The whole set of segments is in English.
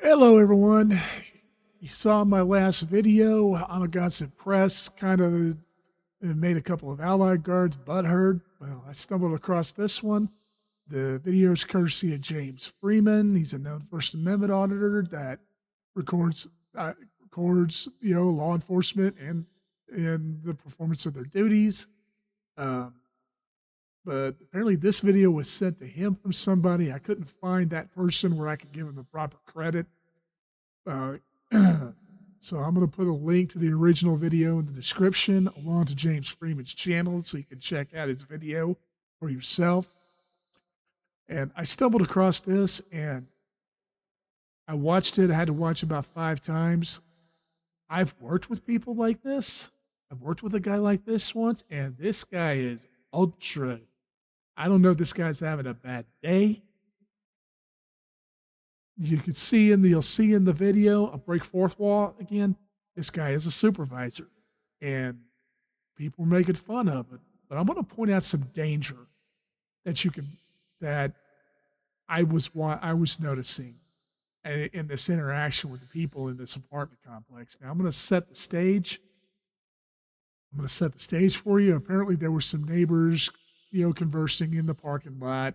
Hello, everyone. You saw my last video. I got some press, kind of made a couple of Allied guards butthurt. Well, I stumbled across this one. The video is courtesy of James Freeman. He's a known First Amendment auditor that records law enforcement and the performance of their duties. Um, but apparently, this video was sent to him from somebody. I couldn't find that person where I could give him the proper credit. Uh, so I'm going to put a link to the original video in the description along to James Freeman's channel so you can check out his video for yourself. And I stumbled across this and I watched it. I had to watch it about 5 times. I've worked with people like this. I've worked with a guy like this once, and this guy is ultra. I don't know if this guy's having a bad day. You'll see in the video, a break fourth wall again. This guy is a supervisor, and people are making fun of it. But I'm going to point out some danger that you can that I was noticing in this interaction with the people in this apartment complex. Now I'm going to set the stage. I'm going to set the stage for you. Apparently, there were some neighbors, conversing in the parking lot.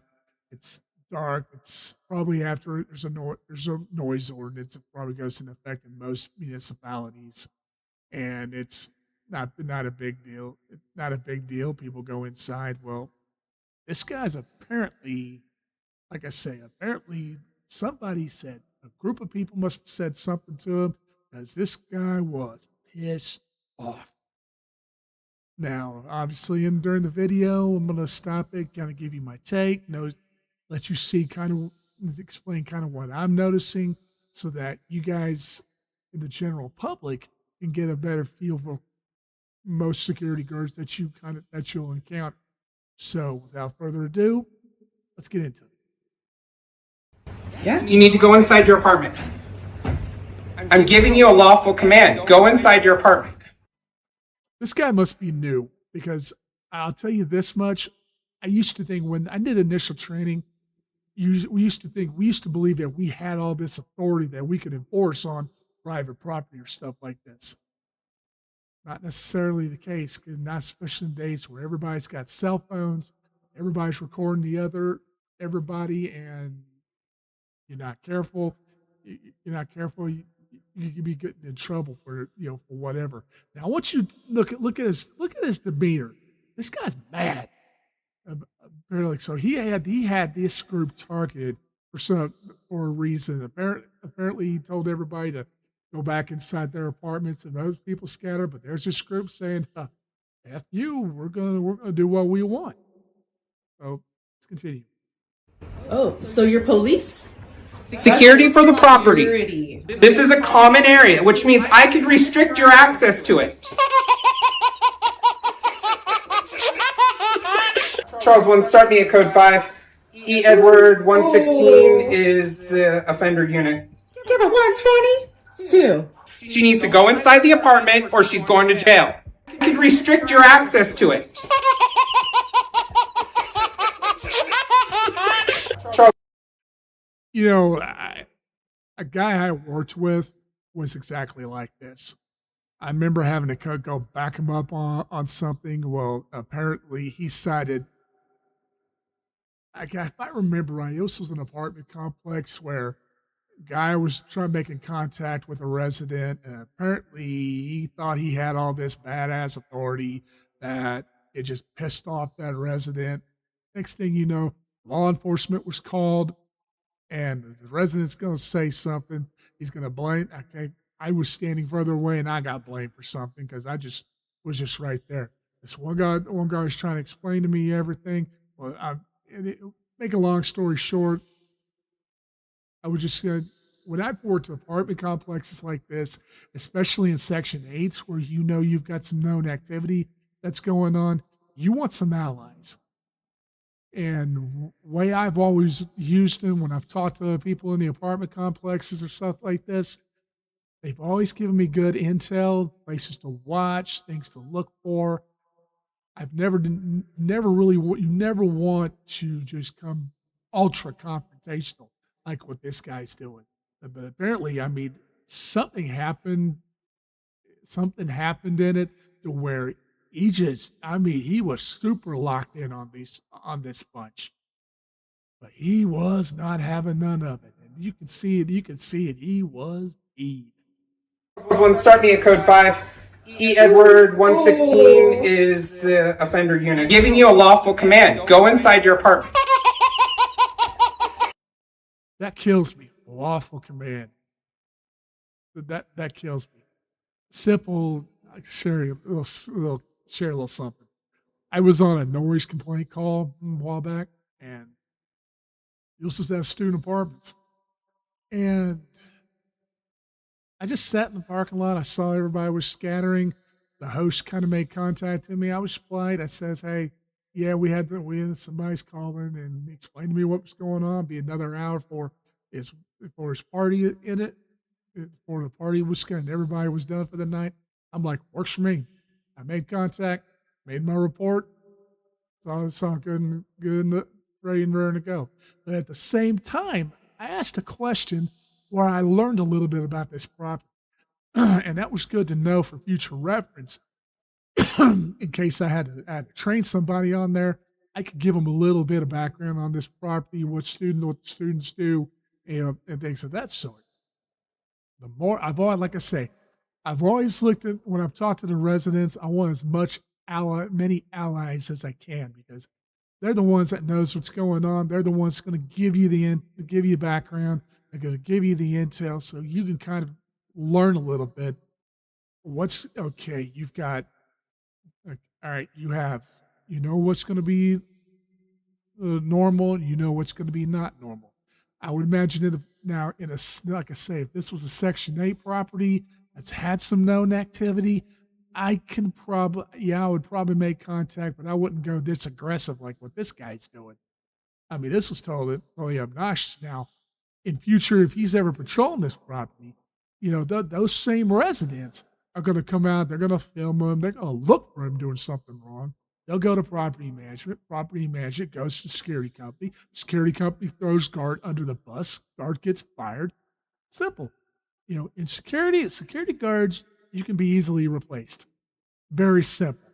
It's dark. It's probably after there's a noise ordinance. It probably goes into effect in most municipalities, and it's not a big deal. It's not a big deal. People go inside. Well, this guy's apparently, like I say, apparently somebody said a group of people must have said something to him because this guy was pissed off. Now, obviously, during the video, I'm going to stop it, kind of give you my take, let you see explain kind of what I'm noticing so that you guys in the general public can get a better feel for most security guards that you'll encounter. So without further ado, let's get into it. Yeah. You need to go inside your apartment. I'm giving you a lawful command. Go inside your apartment. This guy must be new because I'll tell you this much. I used to think when I did initial training, we used to believe that we had all this authority that we could enforce on private property or stuff like this. Not necessarily the case, not especially in days where everybody's got cell phones, everybody's recording everybody, and you're not careful. You're not careful. You could be getting in trouble for for whatever. Now, I want you to look at his demeanor. This guy's mad. Apparently, so he had this group targeted for a reason. Apparently, he told everybody to go back inside their apartments, and those people scatter. But there's this group saying, "F you, we're gonna do what we want." So let's continue. Oh, so you're police? Security for the property. This is a common area, which means I could restrict your access to it. Charles, one, start me at code 5. E. Edward 116 is the offender unit. Give it 122. She needs to go inside the apartment or she's going to jail. I could restrict your access to it. Charles. A guy I worked with was exactly like this. I remember having to go back him up on something. Well, apparently he cited, if I remember right, this was an apartment complex where a guy was making contact with a resident, and apparently he thought he had all this badass authority that it just pissed off that resident. Next thing you know, law enforcement was called, and the resident's going to say something. He's going to blame. Okay, I was standing further away, and I got blamed for something because I was just right there. This one guy was trying to explain to me everything. Well, make a long story short, I would just when I've worked in apartment complexes like this, especially in Section 8s, where you've got some known activity that's going on, you want some allies. And way I've always used them when I've talked to people in the apartment complexes or stuff like this, they've always given me good intel, places to watch, things to look for. I've never really, you never want to just come ultra confrontational like what this guy's doing. But apparently, I mean, something happened. Something happened in it to where he just, I mean, he was super locked in on this bunch, but he was not having none of it. And you can see it. You can see it. He was beat. One, start me at code 5. E. Edward 116 is the offender unit. Giving you a lawful command. Go inside your apartment. That kills me. Lawful command. That kills me. Simple. Share a little something. I was on a noise complaint call a while back, and it was just at student apartments. And I just sat in the parking lot. I saw everybody was scattering. The host kind of made contact with me. I was polite. I says, "Hey, yeah, we had somebody's calling and he explained to me what was going on. Be another hour his his party in it, before the party was and everybody was done for the night." I'm like, "Works for me." I made contact, made my report. It's all good and ready and raring to go. But at the same time, I asked a question where I learned a little bit about this property. And that was good to know for future reference. In case I had to train somebody on there, I could give them a little bit of background on this property, what the students do, and things of that sort. The more I've always, like I say, I've always looked at when I've talked to the residents, I want as many allies as I can because they're the ones that knows what's going on. They're the ones going to give you background. They're going to give you the intel so you can kind of learn a little bit. What's okay? You've got all right. You know what's going to be normal. You know what's going to be not normal. I would imagine it now like I say, if this was a Section 8 property that's had some known activity, I would probably make contact, but I wouldn't go this aggressive like what this guy's doing. I mean, this was totally obnoxious. Now, in future, if he's ever patrolling this property, those same residents are going to come out. They're going to film him. They're going to look for him doing something wrong. They'll go to property management. Property management goes to security company. Security company throws guard under the bus. Guard gets fired. Simple. In security guards, you can be easily replaced. Very simple.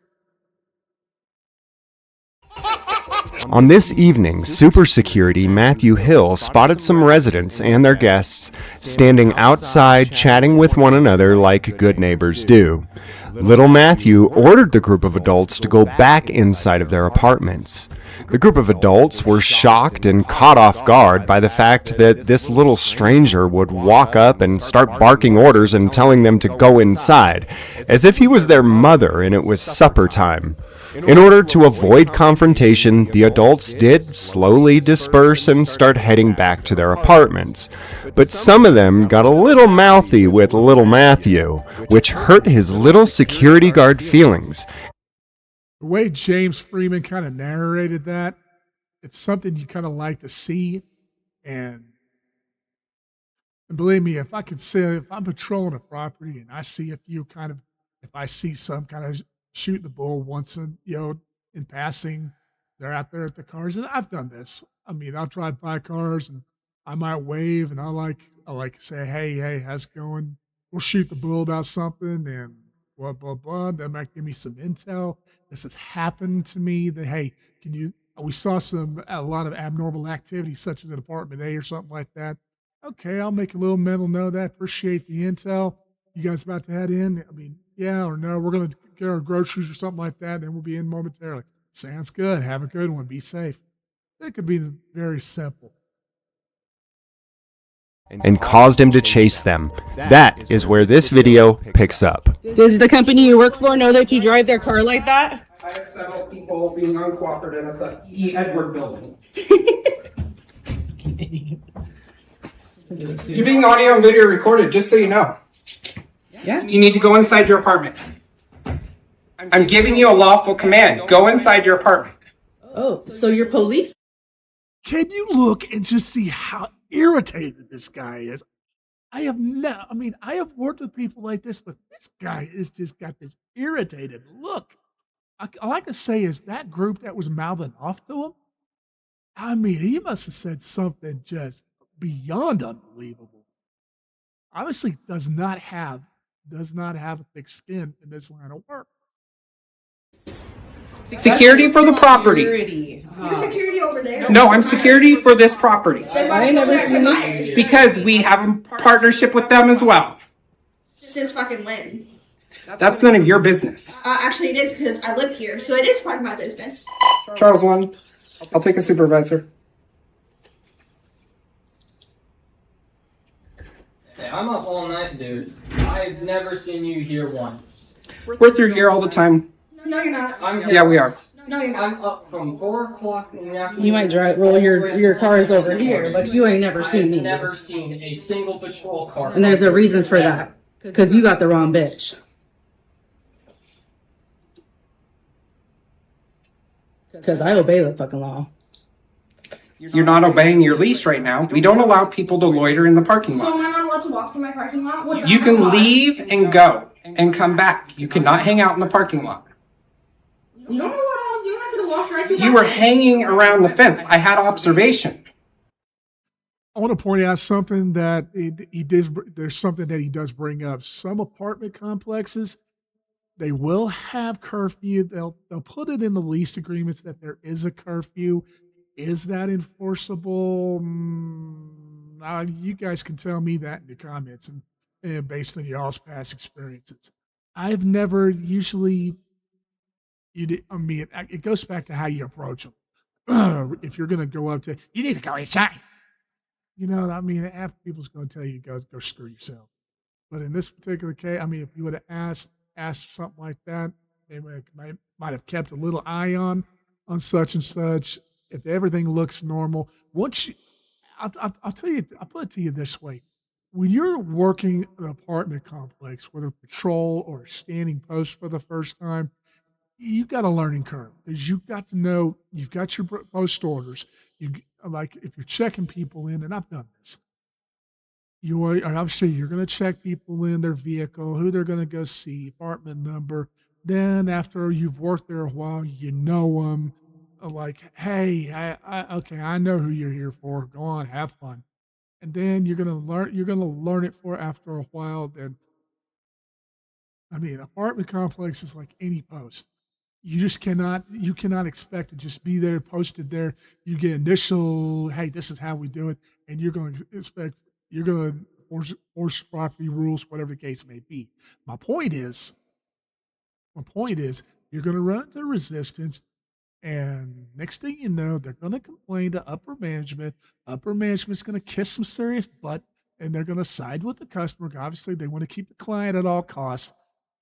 On this evening, Super Security Matthew Hill spotted some residents and their guests standing outside chatting with one another like good neighbors do. Little Matthew ordered the group of adults to go back inside of their apartments. The group of adults were shocked and caught off guard by the fact that this little stranger would walk up and start barking orders and telling them to go inside, as if he was their mother and it was supper time. In order to avoid confrontation, the adults did slowly disperse and start heading back to their apartments. But some of them got a little mouthy with little Matthew, which hurt his little security guard feelings. The way James Freeman kind of narrated that, it's something you kind of like to see. And believe me, if I'm patrolling a property and I see if I see some kind of shooting the bull in passing, they're out there at the cars. And I've done this. I mean, I'll drive by cars and I might wave and I like to say, hey, how's it going? We'll shoot the bull about something and blah, blah, blah. That might give me some intel. This has happened to me that, hey, we saw a lot of abnormal activity such as in Apartment A or something like that. Okay, I'll make a little mental note of that. Appreciate the intel. You guys about to head in? I mean, yeah or no, we're going to get our groceries or something like that, and we'll be in momentarily. Sounds good. Have a good one. Be safe. It could be very simple. And caused him to chase them. That is where this video picks up. Does the company you work for know that you drive their car like that? I have several people being uncooperative at the E. Edward building. You're being audio and video recorded, just so you know. Yeah. You need to go inside your apartment. I'm giving you a lawful command. Go inside your apartment. Oh, so you're police? Can you look and just see how irritated this guy is? I have worked with people like this, but this guy has just got this irritated look. All I can say is that group that was mouthing off to him, I mean, he must have said something just beyond unbelievable. obviously does not have a thick skin in this line of work. Security for the property. You're security over there. No, I'm security for this property. I ain't never seen you. Because we have a partnership with them as well. Since fucking when? That's none of your business. Actually, it is because I live here, so it is part of my business. Charles 1, I'll take a supervisor. Hey, I'm up all night, dude. I've never seen you here once. We're through here all the time. No, you're not. I'm here. Yeah, we are. No, you're not. I'm up from 4 o'clock in the afternoon. You might roll your cars over here, but you ain't never seen me. I've never seen a single patrol car. And there's a reason for that. Because you got the wrong bitch. Because I obey the fucking law. You're not obeying your lease right now. We don't allow people to loiter in the parking So lot. am I not allowed to walk through my parking lot? What's that You can about? leave and go and come back. You cannot hang out in the parking lot. You don't know what I was doing. I could have walked right through You that were fence. hanging around the fence. I had observation. I want to point out something that he does. There's something that he does bring up. Some apartment complexes, they will have curfew. They'll put it in the lease agreements that there is a curfew. Is that enforceable? You guys can tell me that in the comments and based on y'all's past experiences. I've never usually. It goes back to how you approach them. If you're going to go up to, you need to go inside. You know what I mean? Half people's going to tell you go screw yourself. But in this particular case, I mean, if you would have asked something like that, they might have kept a little eye on such and such. If everything looks normal, I'll tell you, I'll put it to you this way: when you're working an apartment complex, whether patrol or standing post for the first time, you've got a learning curve because you've got to know you've got your post orders. You like if you're checking people in, and I've done this. Obviously you're going to check people in their vehicle, who they're going to go see, apartment number. Then after you've worked there a while, you know them. Like, hey, okay, I know who you're here for. Go on, have fun. And then you're going to learn. You're going to learn it for after a while. Then, I mean, apartment complex is like any post. You cannot expect to just be there, posted there. You get initial, hey, this is how we do it, and you're going to force property rules, whatever the case may be. My point is, you're going to run into resistance, and next thing you know, they're going to complain to upper management. Upper management's going to kiss some serious butt, and they're going to side with the customer. Obviously, they want to keep the client at all costs.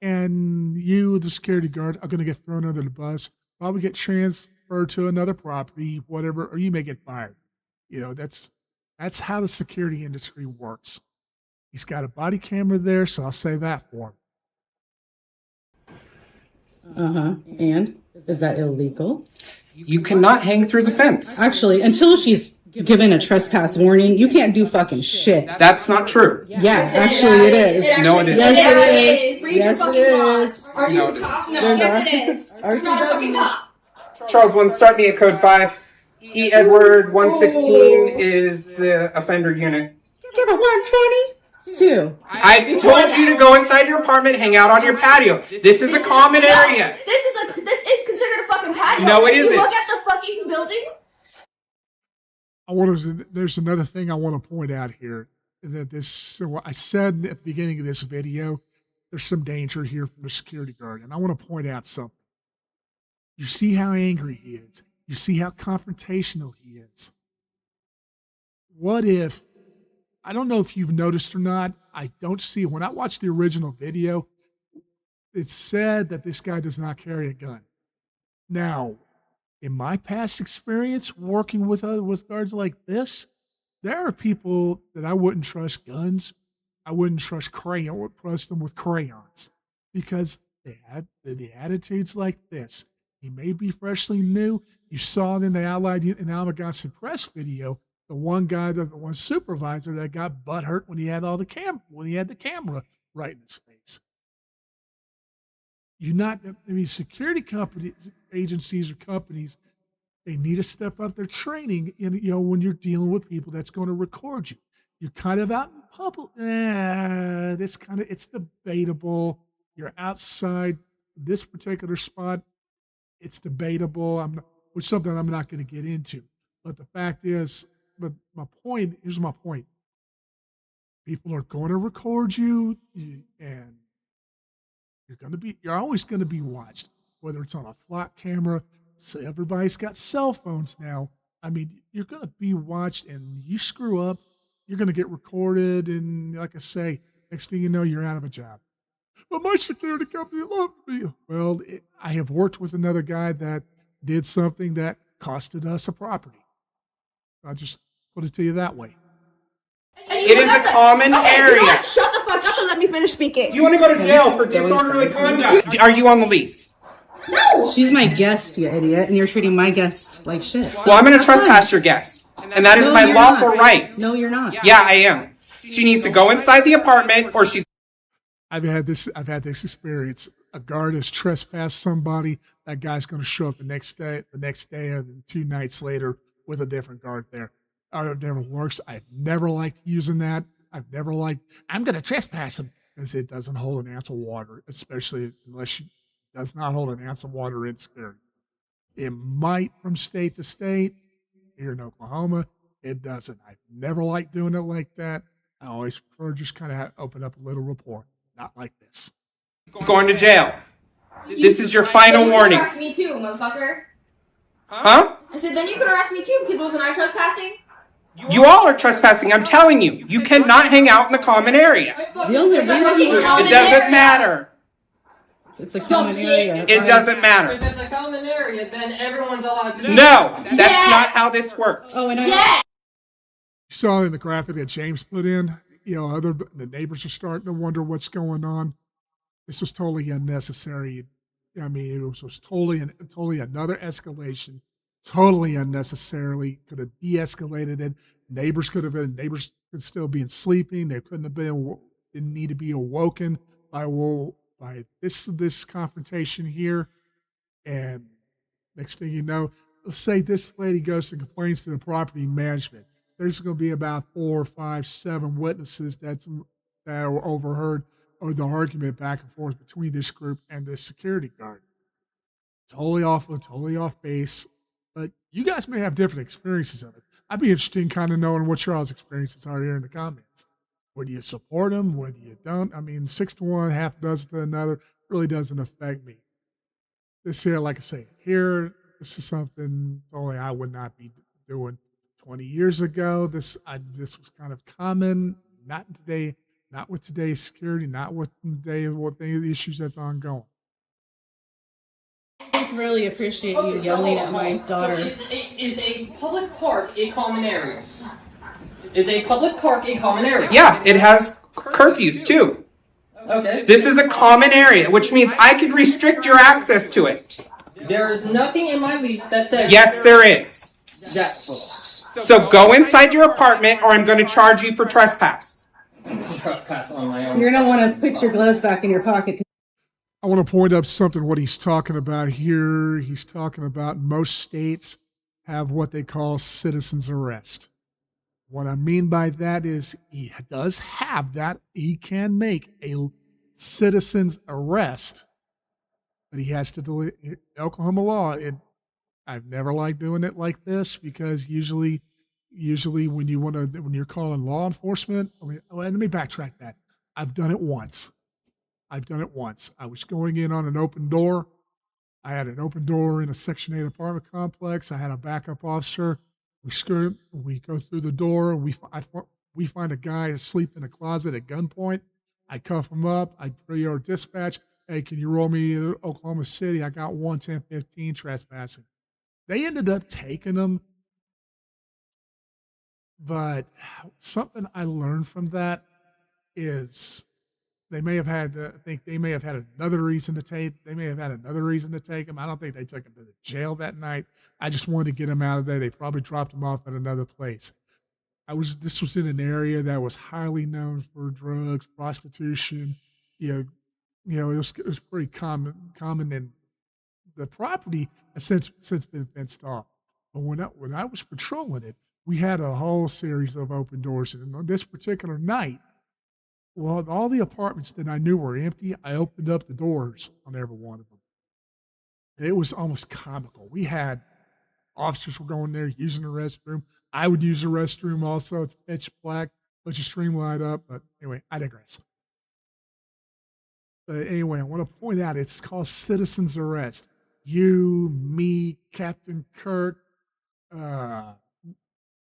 And you, the security guard, are going to get thrown under the bus, probably get transferred to another property, whatever, or you may get fired. You know, that's how the security industry works. He's got a body camera there, so I'll say that for him. And is that illegal? You cannot hang through the fence. Actually, until she's given a trespass warning, you can't do fucking shit. That's not true. Yes, actually it is. No, it isn't. Yes, it is. Read Yes, your it fucking laws. is. Are you No, a it cop? No, There's yes, it is. You're not a fucking cop. Charles 1, start me at code 5. E. Edward 116 is the offender unit. Give it 122. I told you to go inside your apartment, hang out on your patio. This is a common area. This is considered a fucking patio. No, it If isn't. you look at the fucking building. There's another thing I want to point out here that I said at the beginning of this video, there's some danger here from the security guard, and I want to point out something. You see how angry he is. You see how confrontational he is. What if, I don't know if you've noticed or not, I don't see, when I watched the original video, it said that this guy does not carry a gun. Now, in my past experience working with guards like this, there are people that I wouldn't trust guns. I wouldn't trust I would trust them with crayons because they had the attitudes like this. He may be freshly new. You saw it in the Alamogordo Press video, the one supervisor that got butthurt when he had the camera right in his face. Security agencies or companies, they need to step up their training when you're dealing with people that's going to record you. You're kind of out in public. It's debatable. You're outside this particular spot. It's debatable. Which is something I'm not going to get into. But the fact is, but here's my point. People are going to record you, and you're always going to be watched, whether it's on a flat camera. So everybody's got cell phones now. I mean, you're going to be watched, and you screw up, you're going to get recorded. And like I say, next thing you know, you're out of a job. But my security company loved me. Well, I have worked with another guy that did something that costed us a property. I'll just put it to you that way. It is a common area. You know what? Shut the fuck up and let me finish speaking. Do you want to go to jail for disorderly conduct? Are you on the lease? No. She's my guest, you idiot, and you're treating my guest like shit. Well, I'm going to trespass your guest. And that is my you're lawful not. right. No, you're not. Yeah, I am. She needs to go inside the apartment or she's... I've had this experience. A guard has trespassed somebody. That guy's going to show up the next day, or 2 nights later with a different guard there. It never works. I've never liked using that. I'm going to trespass him, because it doesn't hold an ounce of water, especially unless it does not hold an ounce of water in security. It might from state to state. Here in Oklahoma, it doesn't. I've never liked doing it like that. I always prefer just kind of open up a little rapport. Not like this. going to jail. This is your final warning. You could harass me too, motherfucker. Huh? I said, then you could harass me too, because wasn't I trespassing? You all are trespassing, I'm telling you. You cannot hang out in the common area. The only reason It doesn't matter. it's a common area. It doesn't If matter. it's a common area, then everyone's allowed to. No, that's Yeah. not how this works. Oh, and I Yeah. You saw in the graphic that James put in, the neighbors are starting to wonder what's going on. This was totally unnecessary. I mean, it was totally another escalation, totally unnecessarily. Could have de-escalated it. Neighbors could still be sleeping. They didn't need to be awoken by this confrontation here. And next thing you know, let's say this lady goes and complains to the property management. There's going to be about 4, 5, 7 witnesses that were overheard or the argument back and forth between this group and this security guard. Totally off base. But you guys may have different experiences of it. I'd be interested in kind of knowing what your all's experiences are here in the comments. Whether you support them, whether you don't. I mean, 6 to 1, half a dozen to another really doesn't affect me. This here, like I say, this is something totally I would not be doing 20 years ago. This was kind of common, not today. Not with today's security, not with today with any of the issues that's ongoing. I really appreciate you yelling at my daughter. Is a public park a common area? Is a public park a common area? Yeah, it has curfews too. Okay. This is a common area, which means I can restrict your access to it. There is nothing in my lease that says. Yes, there is. That. So go inside your apartment or I'm going to charge you for trespass. Trespass on my own. You're gonna want to put your gloves back in your pocket. I want to point up something what he's talking about here. He's talking about most states have what they call citizen's arrest. What I mean by that is he does have that. He can make a citizen's arrest, but he has to do it. Oklahoma law, I've never liked doing it like this because usually when you're calling law enforcement, let me backtrack that. I've done it once. I was going in on an open door. I had an open door in a Section 8 apartment complex. I had a backup officer. We go through the door. We find a guy asleep in a closet at gunpoint. I cuff him up. I pre-order dispatch. Hey, can you roll me to Oklahoma City? I got 11015 trespassing. They ended up taking them. But something I learned from that is they may have had another reason to take. They may have had another reason to take him. I don't think they took him to the jail that night. I just wanted to get him out of there. They probably dropped him off at another place. This was in an area that was highly known for drugs, prostitution. It was pretty common, and the property has since been fenced off. But when I was patrolling it, we had a whole series of open doors. And on this particular night, well, all the apartments that I knew were empty, I opened up the doors on every one of them. And it was almost comical. We had officers were going there using the restroom. I would use the restroom also. It's pitch black, bunch of stream light up. But anyway, I digress. But anyway, I want to point out it's called citizen's arrest. You, me, Captain Kirk,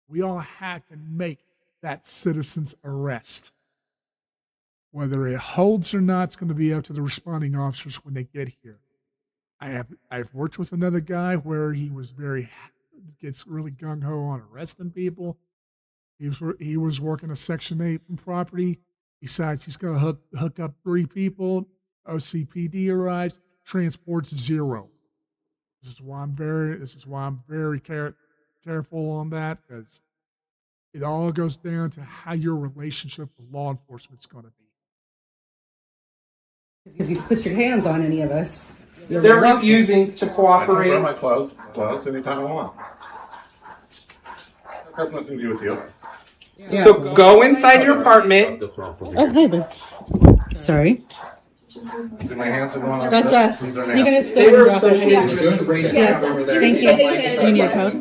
we all had to make that citizen's arrest. Whether it holds or not, it's going to be up to the responding officers when they get here. I've worked with another guy where he was gets really gung ho on arresting people. He was working a Section 8 property. Besides, he's going to hook up 3 people. OCPD arrives, transports 0. This is why I'm very careful on that, because it all goes down to how your relationship with law enforcement is going to be. Because you put your hands on any of us. They're refusing to I can wear cooperate. my clothes anytime I want. That has nothing to do with you. Yeah. So go inside your apartment. Oh, hey, babe. Sorry. See, my hands are going up. That's us. These are You can just nasty. go They were and drop it. associated. Yes, thank you. Do you need a code?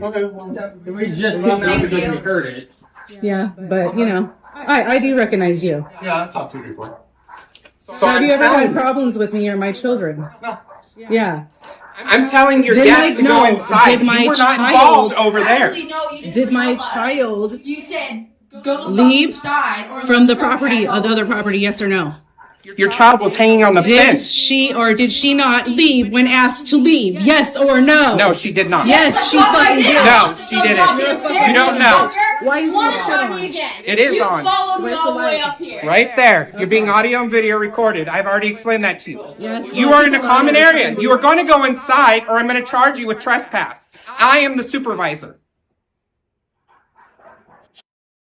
Okay, well, We just found out because we heard it. Yeah, but you know, I do recognize you. yeah, I've talked to you before. So Have I'm you ever had telling, problems with me or my children? No. Yeah. I'm telling your Did guests my- to go no, inside. did my You were not child- involved over there. Actually, no, you didn't Did my tell us. child You said go the leave fuck inside or from the let's property, trespass the other property, yes or no? Your child was hanging on the Did fence. she or did she not leave when asked to leave? Yes or no? No, she did not. Yes, she Fuck, I fucking did. did. No, she didn't. You don't know. Why is One this on on? me again. It is you on. followed me Where's all the the way light? up here. Right there. You're being audio and video recorded. I've already explained that to you. Yes. You are in a common area. You are going to go inside or I'm going to charge you with trespass. I am the supervisor.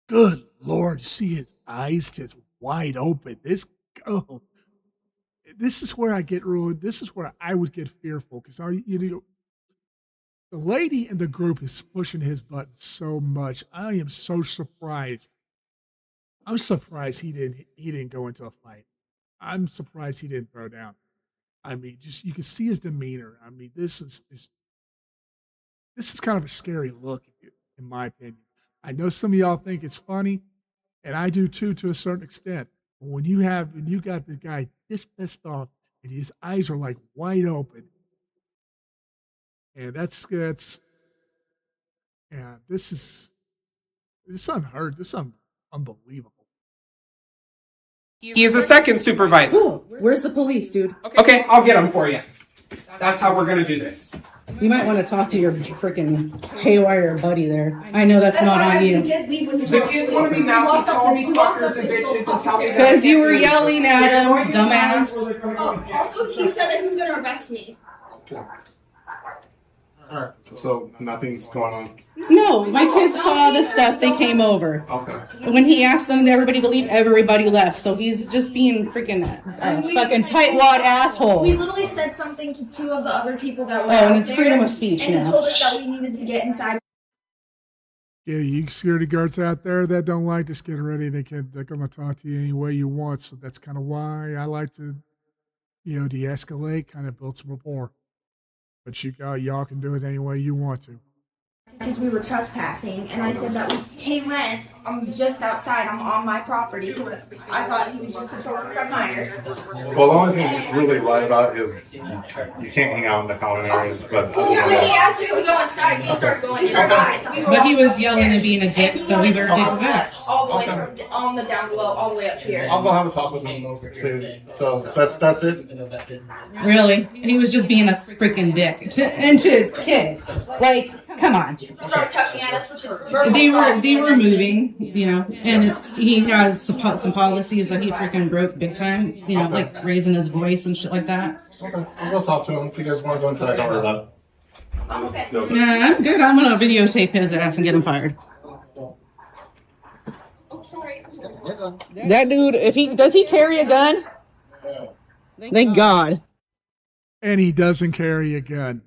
Good Lord, you see his eyes just wide open. This is where I get ruined. This is where I would get fearful because the lady in the group is pushing his button so much. I am so surprised. I'm surprised he didn't go into a fight. I'm surprised he didn't throw down. I mean, just you can see his demeanor. I mean, this is kind of a scary look, in my opinion. I know some of y'all think it's funny, and I do too, to a certain extent. But when you got the guy this pissed off, and his eyes are like wide open, and that's yeah, this unheard. This is unbelievable. He is a second supervisor. Cool. Where's the police, dude? Okay, I'll get him for you. That's how we're going to do this. You might want to talk to your freaking haywire buddy there. I know that's not on you. did leave with the The kids want to be mouthy, call me fuckers and bitches and tell me that. Because you were yelling at him, dumbass. Oh, also, he said that he was gonna arrest me. Alright, so nothing's going on. No, my kids saw the stuff. They came over. Okay. When he asked them everybody to leave, everybody left. So he's just being freaking fucking tightwad asshole. We literally said something to 2 of the other people that were Oh, out and it's there, freedom of speech and he now. told us that we needed to get inside. Yeah, you security guards out there that don't like this, get ready. They're gonna talk to you any way you want. So that's kind of why I like to, de-escalate, kind of build some rapport. But y'all can do it any way you want to. Because we were trespassing, and I said that hey, man, I'm just outside. I'm on my property. I thought he was just controlling Fred Myers. Well, the only thing he's really right about is you can't hang out in the common areas, but other than When he that, asked us to go inside, we started going inside. We were But he walking was yelling and being a dick, and he so we wanted better to take follow him back. us all the way from on the down below, all the way up here. I'll go have a talk with him. See, so that's it. Really? He was just being a freaking dick to kids. Like, come on. Started cussing at us, which is verbal They assault. were moving, and he has some policies that he freaking broke big time. Like raising his voice and shit like that. Okay, I'll go talk to him. If you guys want to go inside, don't worry about it. Oh, okay. Nah, I'm good. I'm gonna videotape his ass and get him fired. Oh, sorry. That dude, does he carry a gun? Thank God. And he doesn't carry a gun.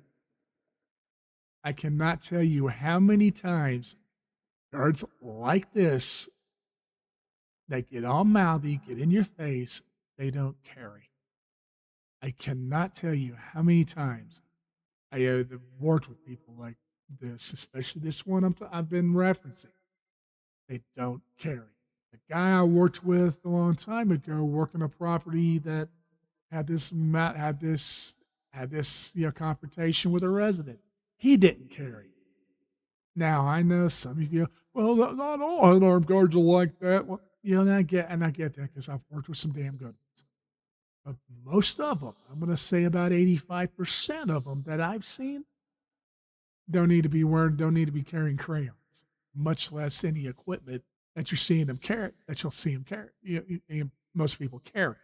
I cannot tell you how many times Guards like this that get all mouthy, get in your face, they don't carry. I cannot tell you how many times I have worked with people like this, especially this one I've been referencing. They don't carry. The guy I worked with a long time ago, working a property that had this confrontation with a resident. He didn't carry. Now I know some of you, well, not all unarmed guards are like that. Well, and I get that because I've worked with some damn good ones. But most of them, I'm going to say about 85% of them that I've seen, don't need to be carrying crayons, much less any equipment that you're seeing them carry, that you'll see them carry. Most people carry.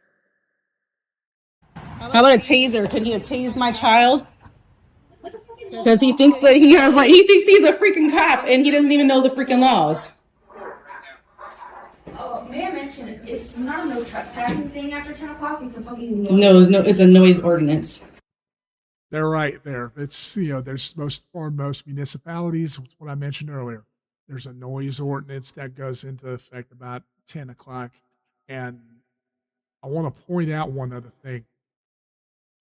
How about a taser? Can you tase my child? Because he thinks that he thinks he's a freaking cop and he doesn't even know the freaking laws. Oh, may I mention, it's not a no trespassing thing after 10 o'clock. It's a fucking No, it's a noise ordinance. They're right there. It's, there's most municipalities, what I mentioned earlier. There's a noise ordinance that goes into effect about 10 o'clock. And I want to point out one other thing.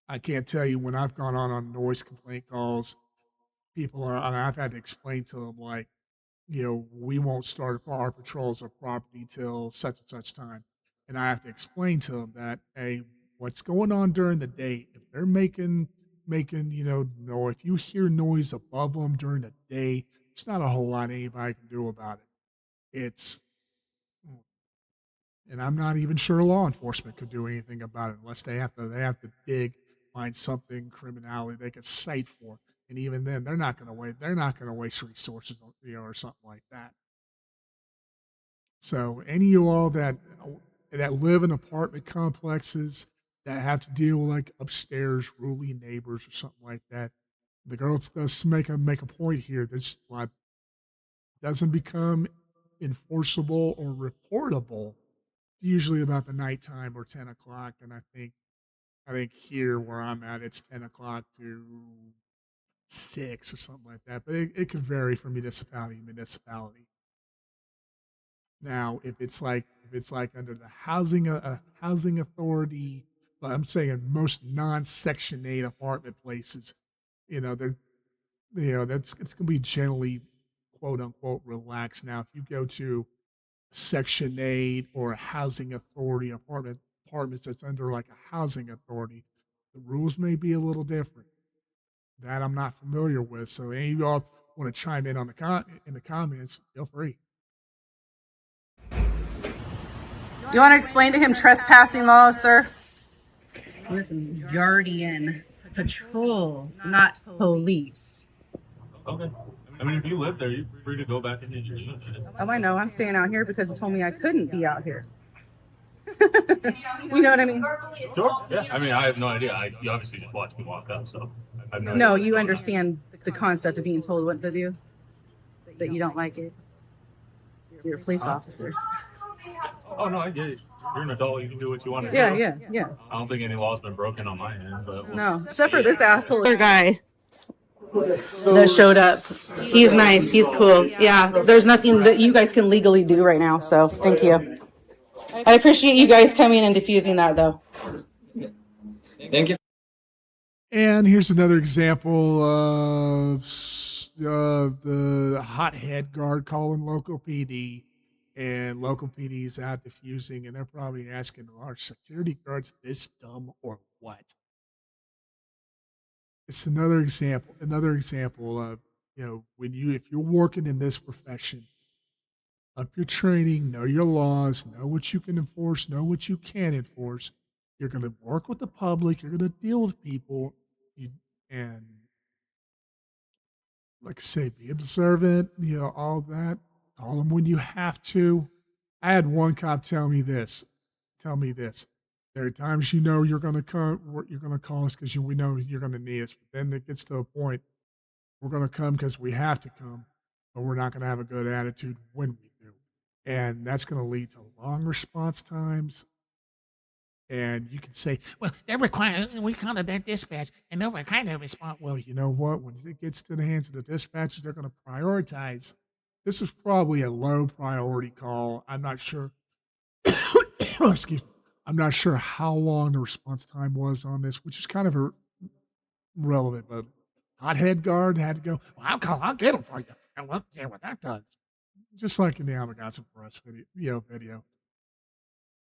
I can't tell you when I've gone on noise complaint calls, and I've had to explain to them, like, we won't start our patrols of property till such and such time. And I have to explain to them that, hey, what's going on during the day, if they're making, if you hear noise above them during the day, there's not a whole lot anybody can do about it. And I'm not even sure law enforcement could do anything about it unless they have to dig, find something criminality they could cite for. And even then, they're not going to waste resources, or something like that. So any of you all that live in apartment complexes that have to deal with like upstairs ruly neighbors or something like that, the girls does make a point here. This doesn't become enforceable or reportable usually about the nighttime or 10 o'clock. And I think here where I'm at, it's 10 o'clock to 6 or something like that. But it could vary from municipality to municipality. Now, if it's like under the housing authority, but I'm saying most non-Section 8 apartment places, they're it's gonna be generally quote unquote relaxed. Now, if you go to Section 8 or a housing authority apartments that's under like a housing authority, the rules may be a little different. That I'm not familiar with. So any of y'all want to chime in on in the comments, feel free. Do you want to explain to him trespassing laws, sir? This is guardian patrol, not police. Okay. I mean, if you live there, you're free to go back into your unit. Oh, I know. I'm staying out here because he told me I couldn't be out here. You know what I mean? Sure. Yeah. I mean, I have no idea. You obviously just watched me walk up, so I have no idea No, what's you going on. understand the concept of being told what to do, that you don't like it. You're a police officer. Oh no, I get it. You're an adult. You can do what you want to Yeah, do. yeah. I don't think any law's been broken on my end, but No, except for this asshole guy that showed up. He's nice. He's cool. Yeah, there's nothing that you guys can legally do right now, so thank you. I appreciate you guys coming and diffusing that, though. Thank you. And here's another example of the hothead guard calling local PD, and local PD is out diffusing, and they're probably asking, are security guards this dumb or what? It's another example of, if you're working in this profession, up your training, know your laws, know what you can enforce, know what you can't enforce. You're going to work with the public, you're going to deal with people, and like I say, be observant, all that. Call them when you have to. I had one cop tell me this. There are times you're going to come, you're going to call us because we know you're going to need us. But then it gets to a point, we're going to come because we have to come, but we're not going to have a good attitude when we do. And that's going to lead to long response times. And you can say, well, we call it their dispatch, and they're required to respond. Well, you know what? When it gets to the hands of the dispatchers, they're going to prioritize This is probably a low priority call. I'm not sure. Excuse me. I'm not sure how long the response time was on this, which is kind of irrelevant, but hothead guard had to go, well, I'll get them for you. And we'll see what that does. Just like in the Amazon Press video.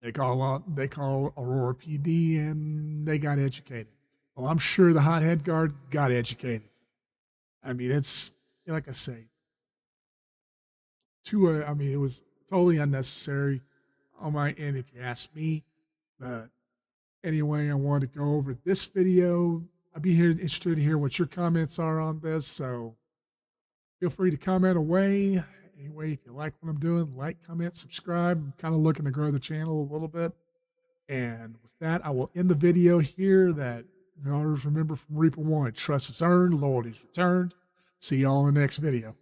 They call Aurora PD and they got educated. Well, I'm sure the hothead guard got educated. I mean, it's like I say, I mean, it was totally unnecessary on my end, if you ask me. But anyway, I wanted to go over this video. I'd be here interested to hear what your comments are on this. So feel free to comment away. Anyway, if you like what I'm doing, like, comment, subscribe. I'm kind of looking to grow the channel a little bit. And with that, I will end the video here. That always remember from Reaper 1, trust is earned, loyalty is returned. See y'all in the next video.